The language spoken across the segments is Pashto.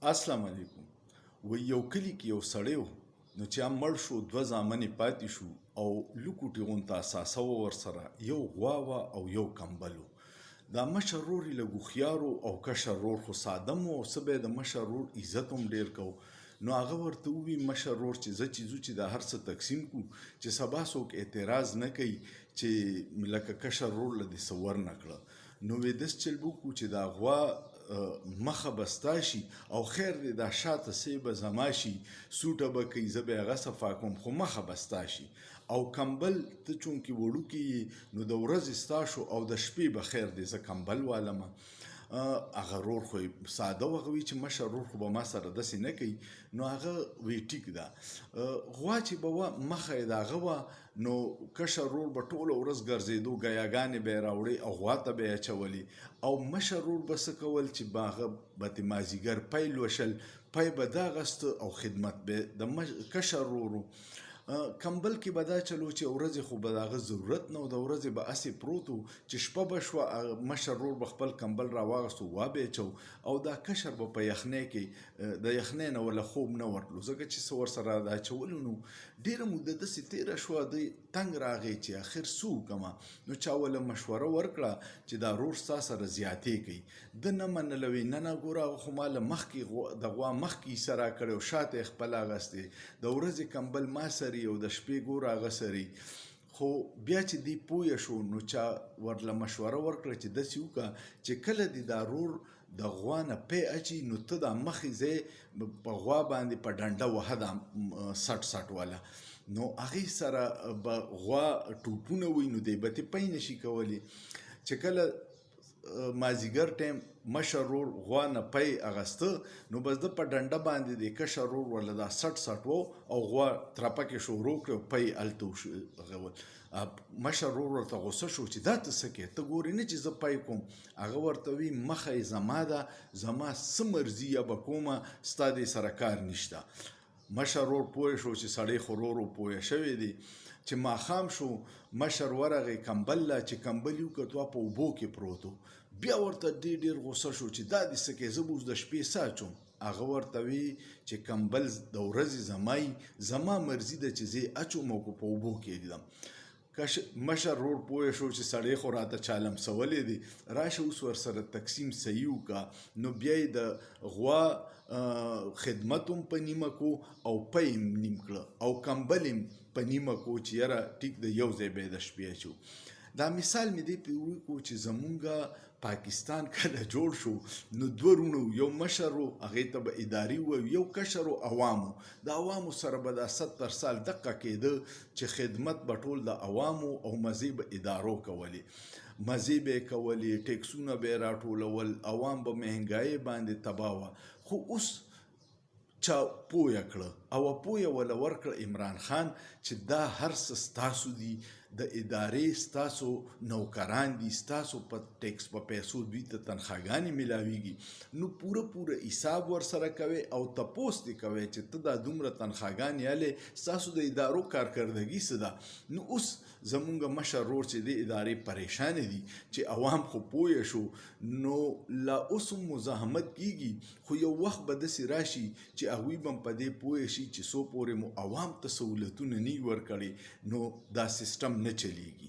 السلام علیکم. یو کلي کې یو سړی و، نو چې مړ شو، دوه زامن یې پاتې شو او لوکوټې غونته اثاثه وه ورسره، یو غوا وه او یو کمبل و. دا مشر ورور یې لږ هوښیار او کشر ورور خو ساده م او څه به یې د مشر ورور عزت هم ډېر کو. نو هغه ورته ووي مشر ورور چې زه چې ځو چې دا هر څه تقسیم کړو، چې سبا څوک اعتراض نه کوي چې لکه کشر ورور له دې څه ورنه کړه. نو وایي داسې چل به وکړو چې دا غوا مخه به ستا شي او خیر دی دا شاته سی به زما شي، سوټه به کوي زه به یې هغه صفا کوم خو مخه به ستا شي. او کمبل ته چونکې وړوکی یې نو د ورځې ستا شو او د شپې به خیر دی زه کمبل والمه. هغه ورور خو ساده و، هغه وایي چې مشر ورور خو به ما سره داسې نه کوي. نو هغه وایي ټیک ده. غوا چې به وه مخه یې د هغه وه، نو کشر ورور به ټوله ورځ ګرځېدو، ګیاګانې به یې راوړې او غوا ته به یې اچولې. او مشر ورور به څه کول چې به هغه به ترې مازدیګر پی لوشل، پی به ده اخسته او خدمت به د کشر ورور و. کمبل کې به دا چلو چې ورځې خو به د هغه ضرورت نه و، د ورځې به هسې پروت و چې شپه به شوه مشر ورور به خپل کمبل راواغست غوا به یې اچو، او دا کشر به په یخنۍ کې د یخنۍ نه وله خوب نه ورتلو، ځکه چې څه ورسره د اچولو نو. ډېره موده داسې تېره شوه، دی تنګ راغی چې اخر څه وکړمه. نو چا وله مشوره ورکړه چې دا ورور ستا سره زیاتې کوي. ده نه منله، وایي نه نه ګوره هغه خو ما له مخکې د غوا مخکې حصه راکړی او شاته یې خپل اخیستی، د ورځې کمبل ما سري او د شپې ګوره هغه سري. خو بیا چې دی پوه شو نو چا ورله مشوره ورکړه چې داسې وکړه چې کله دې دا ورور د غوا نه پی اچي نو ته دا مخې ځای په غوا باندې په ډنډه وهه دا سټ سټ واله. نو هغې سره به غوا ټوپونه وي نو دی به ترې پی نشي کولی. چې کله مازدیګر ټایم مشر ورور غوا نه پی اخسته نو بس ده په ډنډه باندې د کشر ورور ورله دا سټ سټ و او غوا ترپکې شروع کړې او پی هلته وغول. مشر ورور ورته غوسه شو چې دا ته څه کوې، ته ګورې نه چې زه پی کوم. هغه ورته وایي مخه یې زما ده، زما څه مرضي یا به کومه، ستا دې سره کار نشته. مشر ورور پوه شو چې سړی خو ورور پوه شوی دی. چې ماښام شو مشر ورغی کمبل له، چې کمبل یې وکړ هغه په اوبو کې پروت و. بیا ورته ډېر غوسه شو چې دا دې څه کوې، زه به اوس د شپې څه اچوم. هغه ورته وی چې کمبل د ورځې زما مرضي ده چې زه یې اچوم او په اوبو کې یې ږدم. مشر ورور پوه شو چې سړی خو راته چالمسولی دی، راشه اوس ورسره تقسیم صحیح وکړه. نو بیا یې د غوا خدمت هم په نیمه کو او پی هم نیم کړه او کمبل هم په نیمه کو چې یاره ټیک د یو ځای به یې د شپې اچو. دا مثال مې دی پرې وکړو چې زمونږ پاکستان کله جوړ شو نو دوه وروڼه وو، یو مشر و هغې ته به اداري ووایو، یو کشر و عوامو. د عوامو سره به دا 70 سال دقه کېده چې خدمت به ټول د عوامو او مزې به ادارو کولې، مزې به یې کولې، ټیکسونه به یې راټولول، عوام به مهنګایۍ باندې تباه وه. خو اوس چا پویه کړه او پویه وله ورکړه عمران خان چې دا هر څه ستاسو دي، د ادارې ستاسو نوکران دي، ستاسو په ټیکس په پیسو دوی ته تنخواګانې میلاویږي. نو پوره حساب ورسره کوئ او تپوس دې کوئ چې ته دا دومره تنخواګانې هلې، ستاسو د ادارو کارکردګي څه ده. نو اوس زمونږ مشر ورور چې د ادارې پریشانې دي چې عوام خو پوه شو، نو لا اوس هم مزاحمت کیږي، خو یو وخت به داسې راشي چې هغوی به هم په دې پوه شي چې څو پورې مو عوام ته سهولتونه نه وي ورکړي نو دا سیسټم نه چلیږي.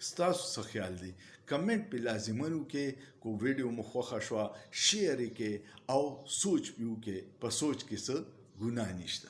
ستاسو څه خیال دی؟ کمنټ پې لازمن وکړئ. کو ویډیو مو خوښه شوه شیر یې کړئ او سوچ پې وکړئ، په سوچ کې څه ګناه نشته.